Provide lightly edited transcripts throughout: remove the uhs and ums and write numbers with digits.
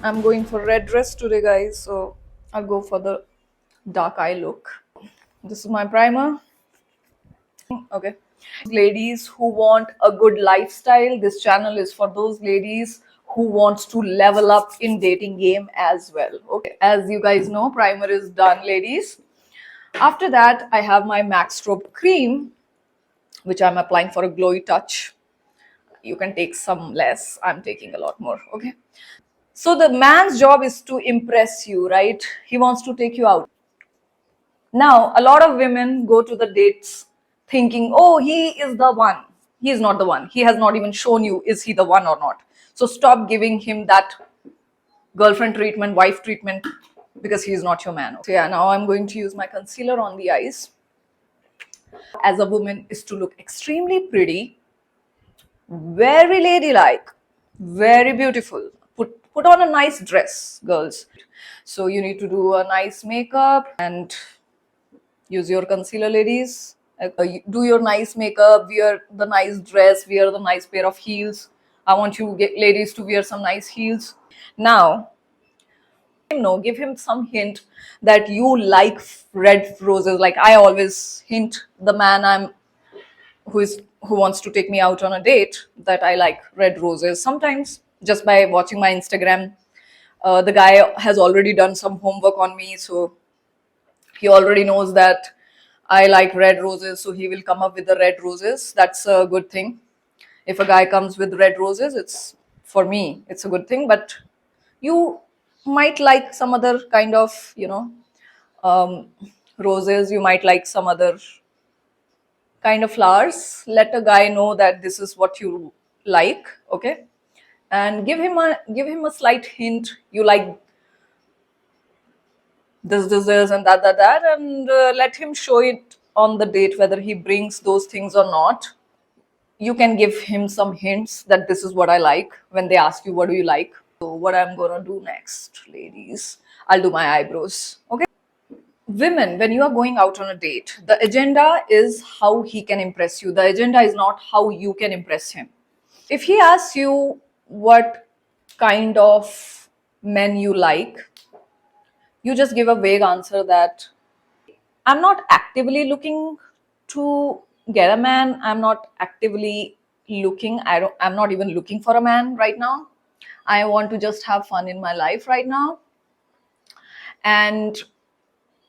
I'm going for red dress today, guys, so I'll go for the dark eye look. This is my primer. Okay. Ladies who want a good lifestyle, this channel is for those ladies who wants to level up in dating game as well. Okay. As you guys know, primer is done, ladies. After that, I have my Max Strobe cream, which I'm applying for a glowy touch. You can take some less. I'm taking a lot more. Okay. So the man's job is to impress you, right? He wants to take you out. Now, a lot of women go to the dates thinking, oh, he is the one. He is not the one. He has not even shown you, is he the one or not? So stop giving him that girlfriend treatment, wife treatment, because he is not your man. So yeah, now I'm going to use my concealer on the eyes. As a woman is to look extremely pretty, very ladylike, very beautiful. Put on a nice dress, girls. So you need to do a nice makeup and use your concealer, ladies. Do your nice makeup, wear the nice dress, wear the nice pair of heels. I want you ladies to wear some nice heels. Now, give him some hint that you like red roses. Like I always hint the man who wants to take me out on a date that I like red roses. Sometimes just by watching my Instagram, the guy has already done some homework on me, so he already knows that I like red roses, so he will come up with the red roses. That's a good thing. If a guy comes with red roses, it's for me, it's a good thing. But you might like some other kind of, um, roses. You might like some other kind of flowers. Let a guy know that this is what you like, okay? And give him a slight hint. You like this, and that, and let him show it on the date whether he brings those things or not. You can give him some hints that this is what I like when they ask you what do you like. So what I'm gonna do next, ladies, I'll do my eyebrows. Okay. Women, when you are going out on a date, the agenda is how he can impress you. The agenda is not how you can impress him. If he asks you what kind of men you like, you just give a vague answer that I'm not actively looking to get a man. I'm not actively looking. I'm not even looking for a man right now. I want to just have fun in my life right now. And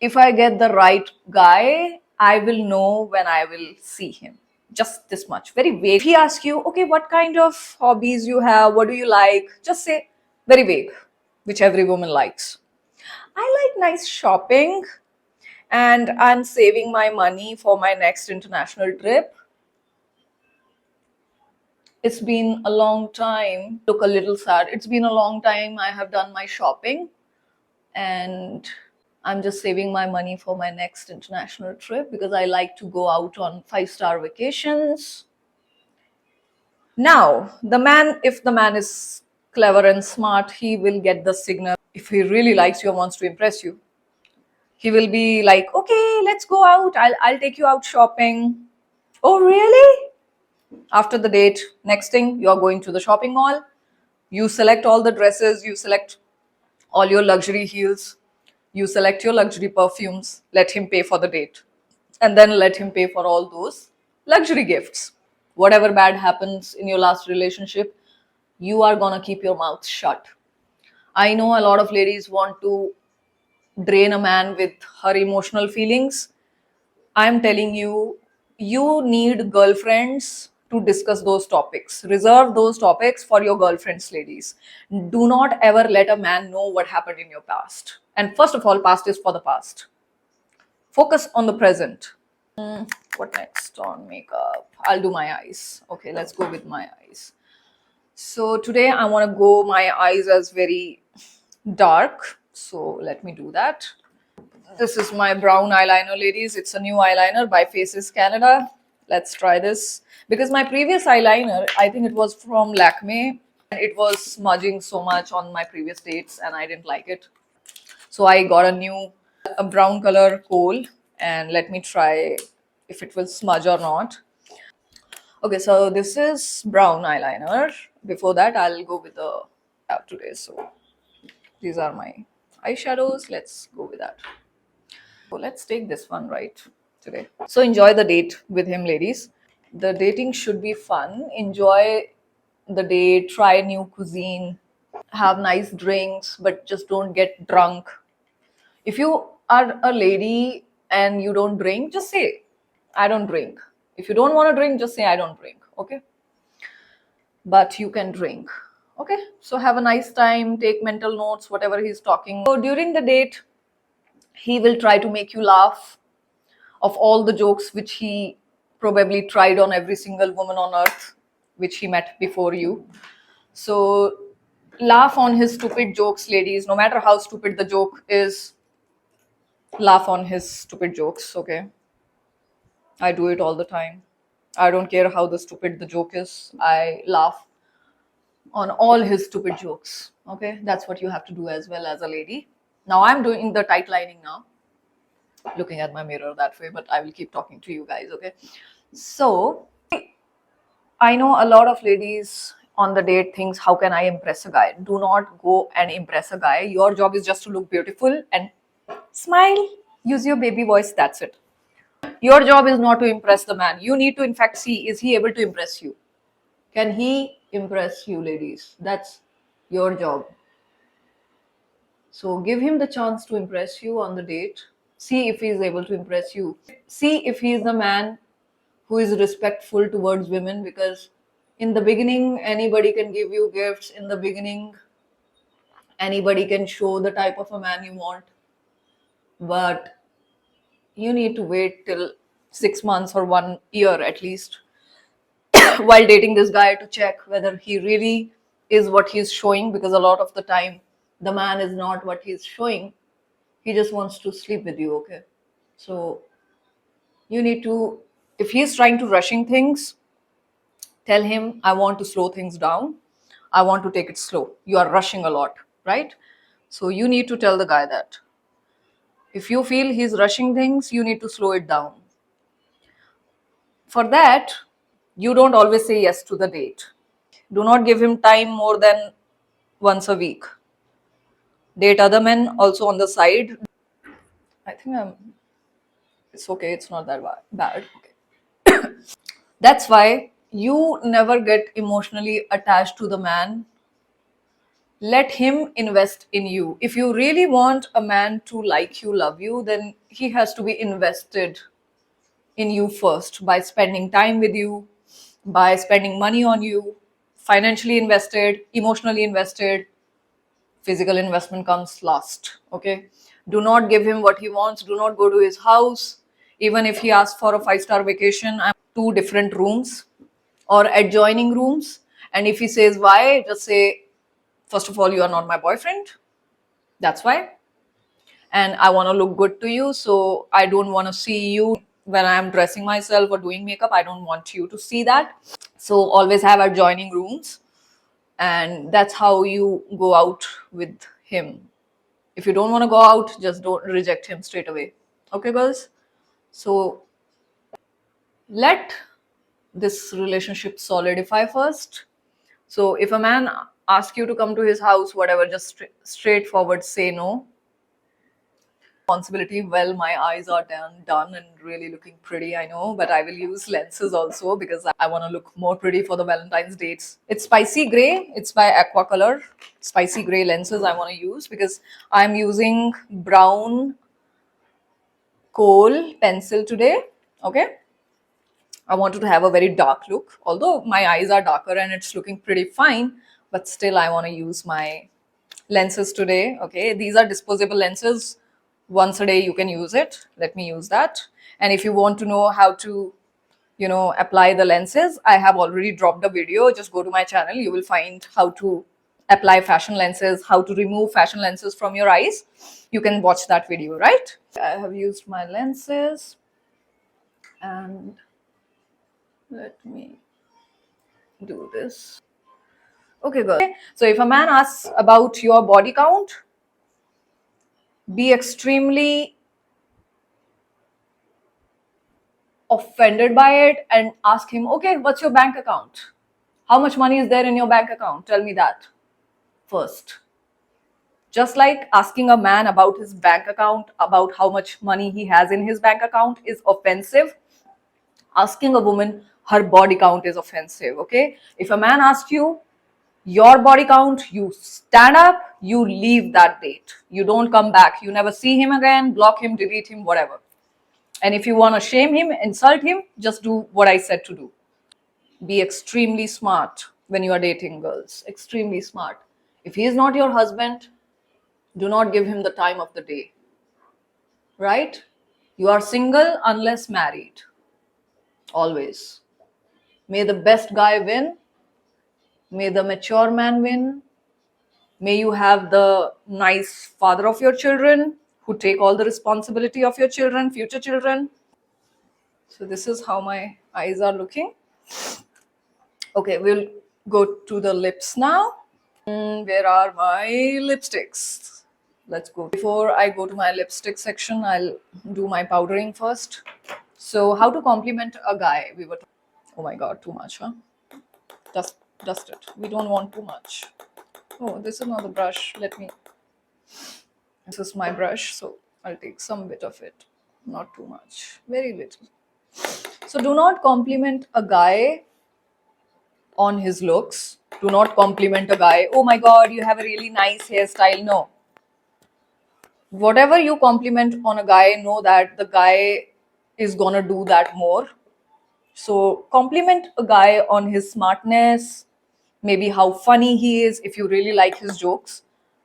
if I get the right guy, I will know when I will see him. Just this much. Very vague. If he asks you, okay, what kind of hobbies you have? What do you like? Just say very vague, which every woman likes. I like nice shopping and I'm saving my money for my next international trip. It's been a long time. Look a little sad. It's been a long time I have done my shopping and I'm just saving my money for my next international trip because I like to go out on 5-star vacations. Now, if the man is clever and smart, he will get the signal. If he really likes you and wants to impress you, he will be like, okay, let's go out. I'll take you out shopping. Oh, really? After the date, next thing, you're going to the shopping mall. You select all the dresses, you select all your luxury heels, you select your luxury perfumes, let him pay for the date. And then let him pay for all those luxury gifts. Whatever bad happens in your last relationship, you are gonna keep your mouth shut. I know a lot of ladies want to drain a man with her emotional feelings. I'm telling you, you need girlfriends to discuss those topics. Reserve those topics for your girlfriends, ladies. Do not ever let a man know what happened in your past. And first of all, past is for the past. Focus on the present. What next on makeup? I'll do my eyes. Okay, let's go with my eyes. So today I want to go my eyes as very dark. So let me do that. This is my brown eyeliner, ladies. It's a new eyeliner by Faces Canada. Let's try this. Because my previous eyeliner, I think it was from Lakme, and it was smudging so much on my previous dates and I didn't like it. So I got a brown color kohl, and let me try if it will smudge or not. Okay, so this is brown eyeliner. Before that, I'll go with the today. So These are my eyeshadows. Let's go with that. So let's take this one right today. So enjoy the date with him, ladies. The dating should be fun. Enjoy the date, try new cuisine, have nice drinks, but just don't get drunk. If you are a lady and you don't drink, just say, I don't drink. If you don't want to drink, just say, I don't drink. Okay? But you can drink. Okay? So have a nice time, take mental notes, whatever he's talking. So during the date, he will try to make you laugh of all the jokes which he probably tried on every single woman on earth which he met before you. So laugh on his stupid jokes, ladies. No matter how stupid the joke is, laugh on his stupid jokes, okay? I do it all the time. I don't care how the stupid the joke is. I laugh on all his stupid jokes, okay? That's what you have to do as well as a lady. Now I'm doing the tight lining now, looking at my mirror that way, but I will keep talking to you guys, okay? So I know a lot of ladies on the date thinks, how can I impress a guy? Do not go and impress a guy. Your job is just to look beautiful and smile. Use your baby voice. That's it. Your job is not to impress the man. You need to, in fact, see, is he able to impress you? Can he impress you, ladies? That's your job. So give him the chance to impress you on the date. See if he is able to impress you. See if he is the man who is respectful towards women, because in the beginning anybody can give you gifts. In the beginning anybody can show the type of a man you want, but you need to wait till 6 months or 1 year at least while dating this guy to check whether he really is what he's showing, because a lot of the time the man is not what he's showing. He just wants to sleep with you, okay? So you need to, if he's trying to rushing things, tell him, I want to slow things down. I want to take it slow. You are rushing a lot, right? So you need to tell the guy that. If you feel he's rushing things, you need to slow it down. For that, you don't always say yes to the date. Do not give him time more than once a week. Date other men also on the side. I think it's okay, it's not that bad. Okay. That's why you never get emotionally attached to the man. Let him invest in you. If you really want a man to like you, love you, then he has to be invested in you first by spending time with you, by spending money on you, financially invested, emotionally invested. Physical investment comes last, okay? Do not give him what he wants. Do not go to his house. Even if he asks for a 5-star vacation, I'm 2 different rooms or adjoining rooms. And if he says why, just say, first of all, you are not my boyfriend. That's why. And I want to look good to you. So I don't want to see you when I'm dressing myself or doing makeup. I don't want you to see that. So always have adjoining rooms. And that's how you go out with him. If you don't want to go out, just don't reject him straight away. Okay, girls? So let this relationship solidify first. So if a man asks you to come to his house, whatever, just straightforward say no. Responsibility. Well, my eyes are done and really looking pretty, I know, but I will use lenses also because I want to look more pretty for the Valentine's dates. It's spicy gray. It's by Aqua Color. Spicy gray lenses I want to use because I'm using brown kohl pencil today. Okay. I wanted to have a very dark look, although my eyes are darker and it's looking pretty fine, but still I want to use my lenses today. Okay, these are disposable lenses. Once a day you can use it. Let me use that. And if you want to know how to, apply the lenses, I have already dropped a video. Just go to my channel. You will find how to apply fashion lenses, how to remove fashion lenses from your eyes. You can watch that video, right? I have used my lenses and let me do this. Okay, good. So if a man asks about your body count, be extremely offended by it and ask him, okay, what's your bank account? How much money is there in your bank account? Tell me that first. Just like asking a man about his bank account, about how much money he has in his bank account is offensive, asking a woman her body count is offensive. Okay, if a man asks you your body count, you stand up, you leave that date, you don't come back, you never see him again, block him, delete him, whatever. And if you want to shame him, insult him, just do what I said to do. Be extremely smart when you are dating girls, extremely smart. If he is not your husband, do not give him the time of the day, right? You are single unless married, always. May the best guy win, may the mature man win, may you have the nice father of your children who take all the responsibility of your children, future children. So this is how my eyes are looking. Okay, we'll go to the lips now. Where are my lipsticks? Let's go. Before I go to my lipstick section, I'll do my powdering first. So how to compliment a guy? We were. Oh my god, too much, huh? Dust it. We don't want too much. Oh, this is not the brush. Let me. This is my brush, so I'll take some bit of it. Not too much. Very little. So do not compliment a guy on his looks. Do not compliment a guy. Oh my god, you have a really nice hairstyle. No. Whatever you compliment on a guy, know that the guy is gonna do that more. So compliment a guy on his smartness, maybe how funny he is, if you really like his jokes.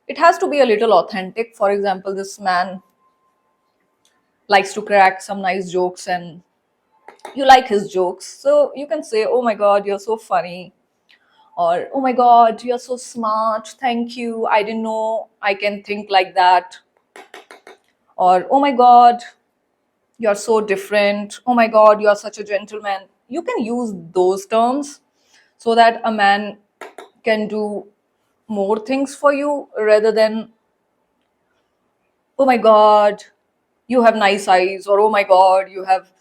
It has to be a little authentic. For example, this man likes to crack some nice jokes and you like his jokes. So you can say, oh my god, you're so funny. Or, oh my god, you're so smart. Thank you. I didn't know I can think like that. Or, oh my god, you're so different. Oh my god, you're such a gentleman. You can use those terms so that a man can do more things for you rather than, oh my god, you have nice eyes, or oh my god, you have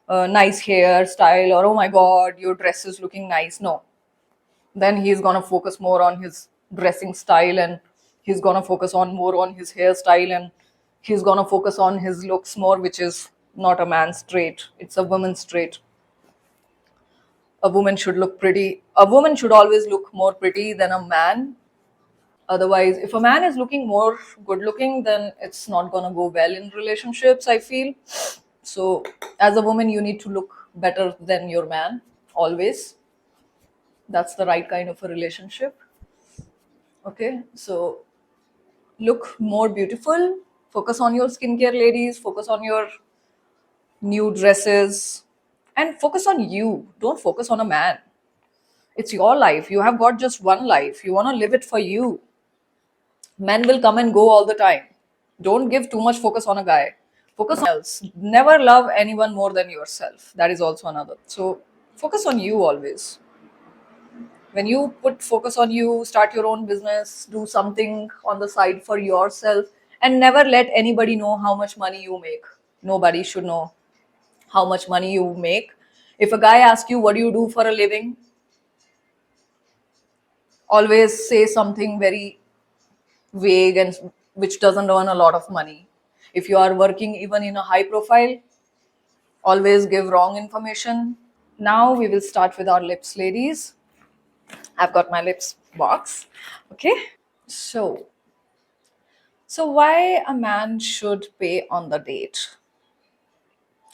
a nice hairstyle, or oh my god, your dress is looking nice. No, then he's gonna focus more on his dressing style, and he's gonna focus on more on his hairstyle, and he's gonna focus on his looks more, which is not a man's trait, it's a woman's trait. A woman should look pretty. A woman should always look more pretty than a man. Otherwise, if a man is looking more good looking, then it's not gonna go well in relationships, I feel. So as a woman, you need to look better than your man always. That's the right kind of a relationship. Okay, so look more beautiful. Focus on your skincare, ladies. Focus on your new dresses and focus on you. Don't focus on a man. It's your life. You have got just one life. You want to live it for you. Men will come and go all the time. Don't give too much focus on a guy. Focus on else. Never love anyone more than yourself. That is also another. So focus on you always. When you put focus on you, start your own business, do something on the side for yourself, and never let anybody know how much money you make. Nobody should know how much money you make. If a guy asks you, what do you do for a living? Always say something very vague and which doesn't earn a lot of money. If you are working even in a high profile, always give wrong information. Now we will start with our lips, ladies. I've got my lips box. Okay. So, why a man should pay on the date?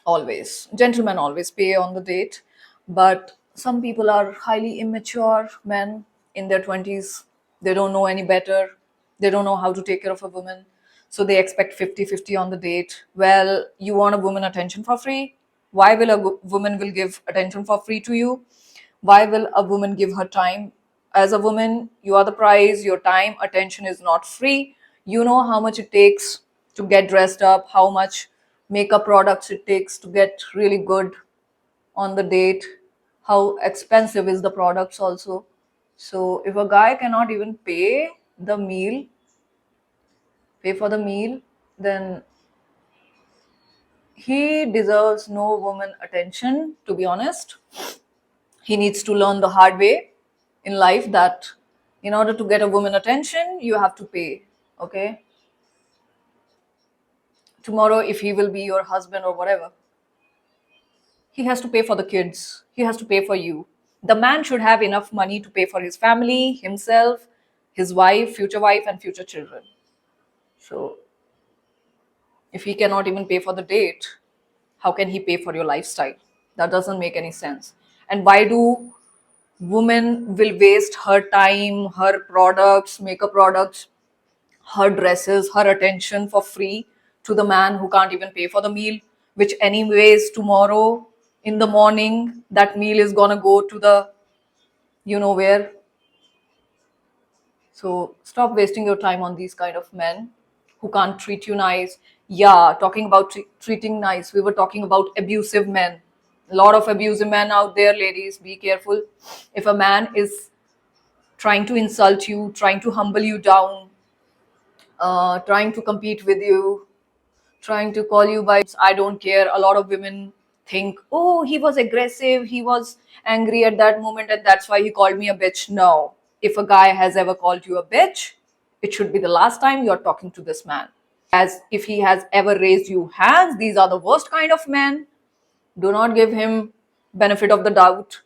Always. Gentlemen always pay on the date. But some people are highly immature men in their 20s. They don't know any better. They don't know how to take care of a woman. So they expect 50-50 on the date. Well, you want a woman attention for free? Why will a woman will give attention for free to you? Why will a woman give her time? As a woman, you are the prize. Your time, attention is not free. You know how much it takes to get dressed up, how much makeup products it takes to get really good on the date, how expensive is the products also. So if a guy cannot even pay for the meal, then he deserves no woman attention, to be honest. He needs to learn the hard way in life that in order to get a woman attention, you have to pay. Okay, tomorrow if he will be your husband or whatever, he has to pay for the kids, he has to pay for you. The man should have enough money to pay for his family, himself, his wife, and future children. So if he cannot even pay for the date, how can he pay for your lifestyle? That doesn't make any sense. And why do women will waste her time, her products, makeup products, her dresses, her attention for free to the man who can't even pay for the meal, which anyways tomorrow in the morning that meal is gonna go to the you know where. So stop wasting your time on these kind of men who can't treat you nice. Yeah, talking about treating nice, we were talking about abusive men. A lot of abusive men out there, ladies, be careful. If a man is trying to insult you, trying to humble you down, trying to compete with you, trying to call you by I don't care. A lot of women think, oh, he was aggressive, he was angry at that moment, and that's why he called me a bitch. No. If a guy has ever called you a bitch, it should be the last time you're talking to this man. As if he has ever raised you hands, these are the worst kind of men. Do not give him benefit of the doubt.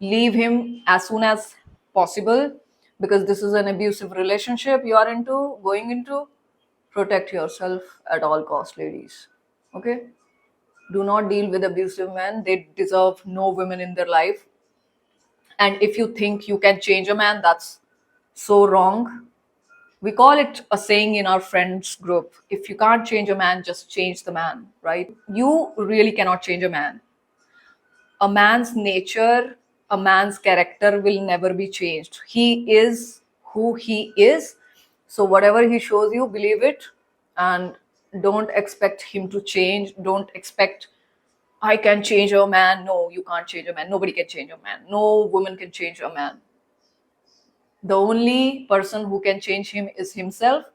Leave him as soon as possible, because this is an abusive relationship you are going into. Protect yourself at all costs, ladies. Okay, do not deal with abusive men. They deserve no women in their life. And if you think you can change a man, that's so wrong. We call it a saying in our friends group, if you can't change a man, just change the man, right? You really cannot change a man. A man's nature, a man's character will never be changed. He is who he is. So, whatever he shows you, believe it, and don't expect him to change. Don't expect, I can change a man. No, you can't change a man. Nobody can change a man. No woman can change a man. The only person who can change him is himself,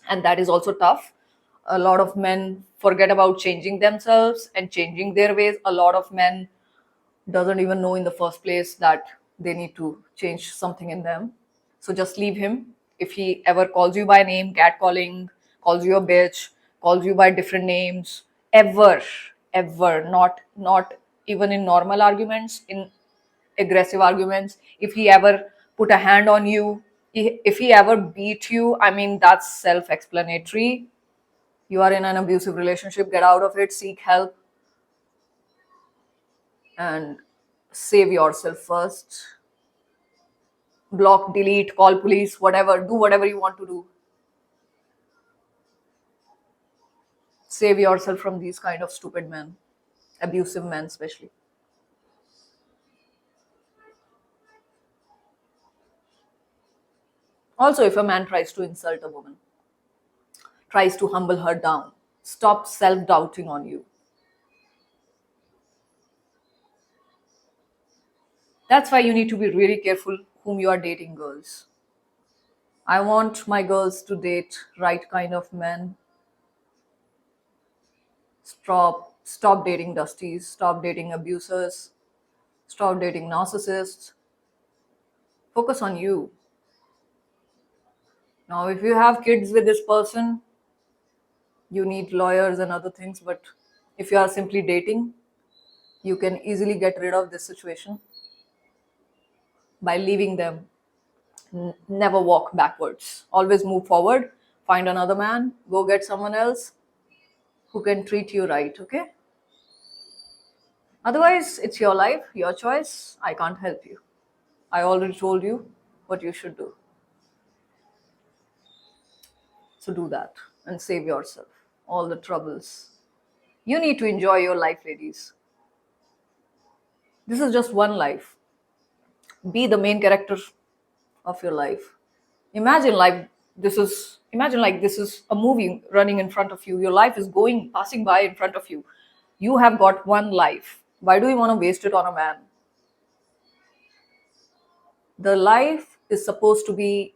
and that is also tough. A lot of men forget about changing themselves and changing their ways. A lot of men doesn't even know in the first place that they need to change something in them. So just leave him. If he ever calls you by name, catcalling, calls you a bitch, calls you by different names, ever, not even in normal arguments, in aggressive arguments, if he ever put a hand on you, if he ever beat you, I mean, that's self-explanatory. You are in an abusive relationship, get out of it, seek help, and save yourself first. Block, delete, call police, whatever, do whatever you want to do. Save yourself from these kind of stupid men, abusive men especially. Also, if a man tries to insult a woman, tries to humble her down, stop self-doubting on you. That's why you need to be really careful whom you are dating, girls. I want my girls to date right kind of men. Stop dating dusties, stop dating abusers, stop dating narcissists. Focus on you. Now, if you have kids with this person, you need lawyers and other things, but if you are simply dating, you can easily get rid of this situation by leaving them. Never walk backwards, always move forward. Find another man, go get someone else who can treat you right. Okay, otherwise it's your life, your choice. I can't help you. I already told you what you should do, so do that and save yourself all the troubles. You need to enjoy your life, ladies. This is just one life. Be the main character of your life. Imagine like this is a movie running in front of you. Your life is going passing by in front of you. You have got one life. Why do you want to waste it on a man? The life is supposed to be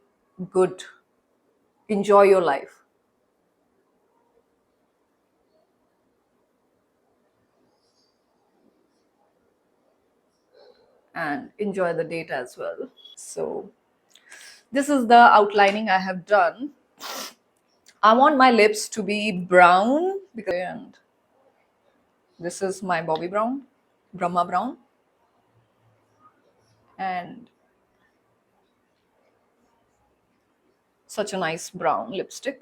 good. Enjoy your life. And enjoy the date as well. So this is the outlining I have done. I want my lips to be brown because, and this is my Bobbi Brown, Brahma Brown, and such a nice brown lipstick.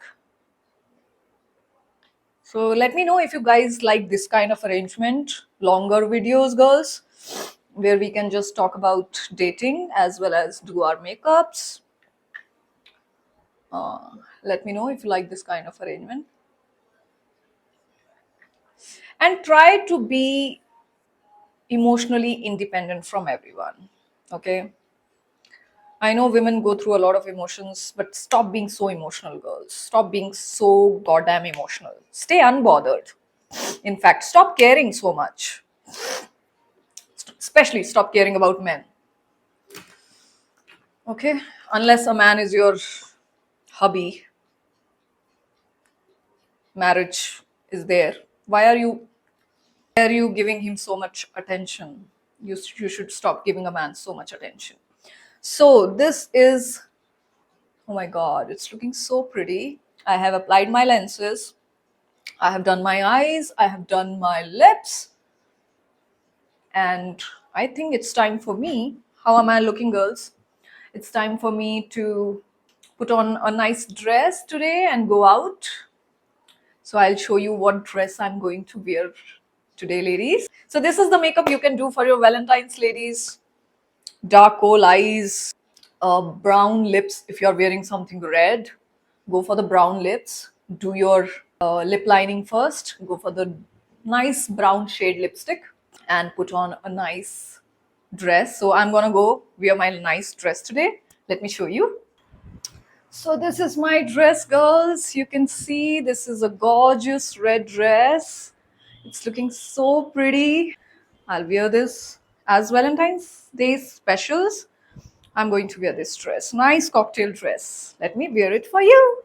So let me know if you guys like this kind of arrangement, longer videos, girls, where we can just talk about dating as well as do our makeups. Let me know if you like this kind of arrangement. And try to be emotionally independent from everyone. Okay. I know women go through a lot of emotions, but stop being so emotional, girls. Stop being so goddamn emotional. Stay unbothered. In fact, stop caring so much. Especially stop caring about men. Okay? Unless a man is your hubby, marriage is there. Why are you giving him so much attention? You should stop giving a man so much attention. So this is, oh my god, it's looking so pretty. I have applied my lenses. I have done my eyes. I have done my lips. And I think it's time for me. How am I looking, girls? It's time for me to put on a nice dress today and go out. So I'll show you what dress I'm going to wear today, ladies. So this is the makeup you can do for your Valentine's, ladies. Dark coal eyes, brown lips. If you're wearing something red, go for the brown lips. Do your lip lining first. Go for the nice brown shade lipstick and put on a nice dress. So I'm gonna go wear my nice dress today. Let me show you. So this is my dress, girls. You can see this is a gorgeous red dress. It's looking so pretty. I'll wear this as Valentine's Day specials. I'm going to wear this dress. Nice cocktail dress. Let me wear it for you.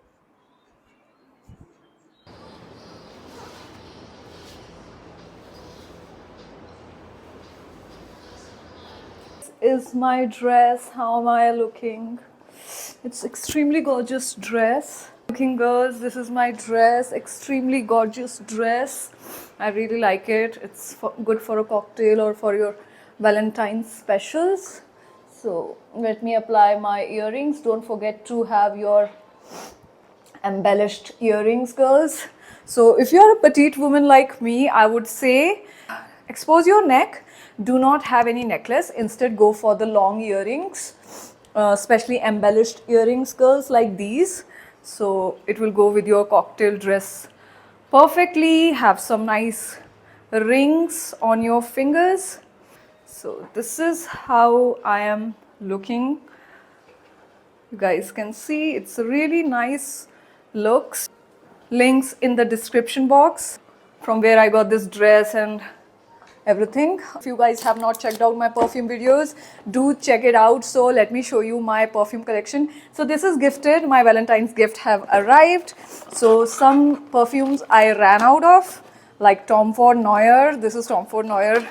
This is my dress. How am I looking? It's extremely gorgeous dress. Looking, girls, this is my dress. Extremely gorgeous dress. I really like it. It's good for a cocktail or for your Valentine's specials. So let me apply my earrings. Don't forget to have your embellished earrings, girls. So if you're a petite woman like me, I would say expose your neck. Do not have any necklace. Instead, go for the long earrings, especially embellished earrings, girls, like these. So it will go with your cocktail dress perfectly. Have some nice rings on your fingers. So this is how I am looking. You guys can see it's a really nice looks. Links in the description box from where I got this dress and everything. If you guys have not checked out my perfume videos, do check it out. So let me show you my perfume collection. So this is gifted. My Valentine's gift have arrived. So some perfumes I ran out of, like Tom Ford Noir. This is Tom Ford Noir.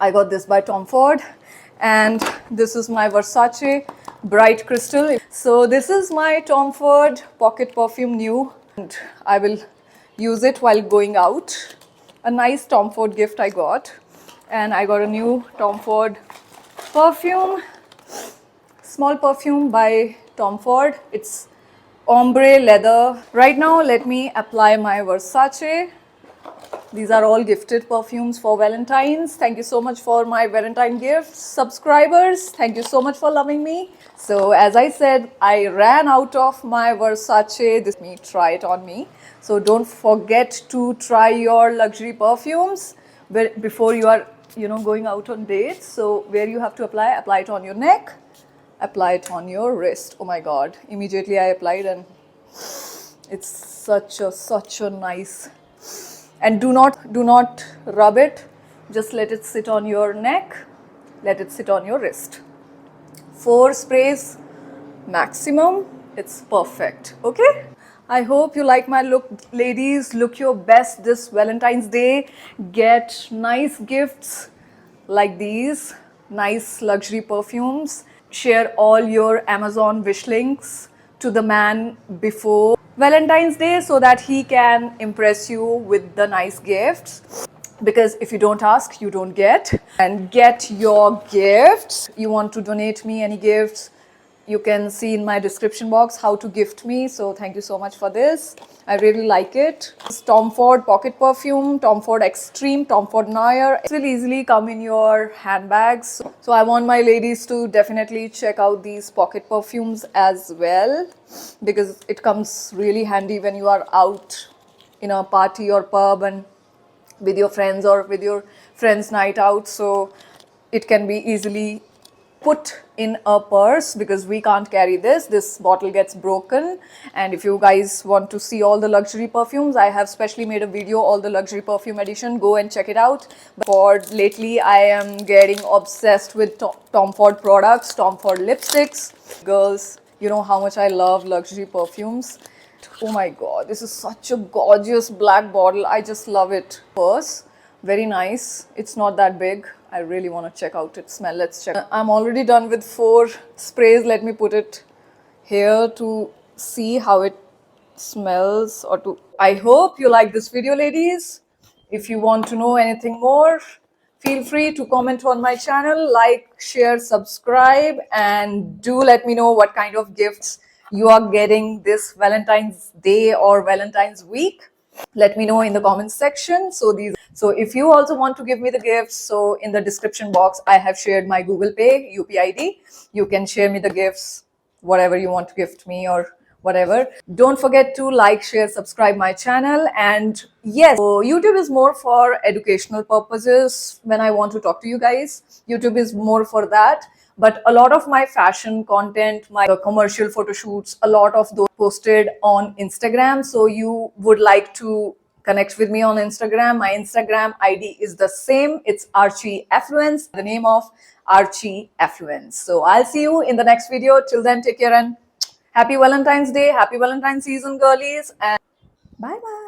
I got this by Tom Ford. And this is my Versace Bright Crystal. So this is my Tom Ford pocket perfume new. And I will use it while going out. A nice Tom Ford gift I got. And I got a new Tom Ford perfume. Small perfume by Tom Ford. It's ombre leather. Right now, let me apply my Versace. These are all gifted perfumes for Valentine's. Thank you so much for my Valentine gifts. Subscribers, thank you so much for loving me. So as I said, I ran out of my Versace. This me try it on me. So don't forget to try your luxury perfumes before you are, going out on dates. So where you have to apply it on your neck, apply it on your wrist. Oh my God! Immediately I applied, and it's such a nice. And do not rub it. Just let it sit on your neck. Let it sit on your wrist. 4 sprays maximum. It's perfect. Okay. I hope you like my look, ladies. Look your best this Valentine's Day. Get nice gifts like these. Nice luxury perfumes. Share all your Amazon wish links to the man before Valentine's Day so that he can impress you with the nice gifts. Because if you don't ask, you don't get. And get your gifts. You want to donate me any gifts, you can see in my description box how to gift me. So thank you so much for this. I really like it. It's Tom Ford Pocket Perfume, Tom Ford Extreme, Tom Ford Nair. It will easily come in your handbags. So I want my ladies to definitely check out these pocket perfumes as well, because it comes really handy when you are out in a party or pub and with your friends or with your friends night out. So it can be easily put in a purse, because we can't carry this bottle gets broken. And if you guys want to see all the luxury perfumes, I have specially made a video, all the luxury perfume edition, go and check it out. For lately I am getting obsessed with Tom Ford products, Tom Ford lipsticks. Girls, you know how much I love luxury perfumes. Oh my god, this is such a gorgeous black bottle. I just love it. Purse, very nice. It's not that big. I really want to check out its smell. Let's check. I'm already done with 4 sprays. Let me put it here to see how it smells. I hope you like this video, ladies. If you want to know anything more, feel free to comment on my channel, like, share, subscribe, and do let me know what kind of gifts you are getting this Valentine's Day or Valentine's week. Let me know in the comments section. So if you also want to give me the gifts, so in the description box I have shared my Google Pay UPI ID. You can share me the gifts, whatever you want to gift me or whatever. Don't forget to like, share, subscribe my channel. And yes, so YouTube is more for educational purposes. When I want to talk to you guys, YouTube is more for that. But a lot of my fashion content, my commercial photo shoots, a lot of those posted on Instagram. So you would like to connect with me on Instagram. My Instagram ID is the same. It's Archie Affluence, the name of Archie Affluence. So I'll see you in the next video. Till then, take care and happy Valentine's Day, happy Valentine's season, girlies, and bye bye.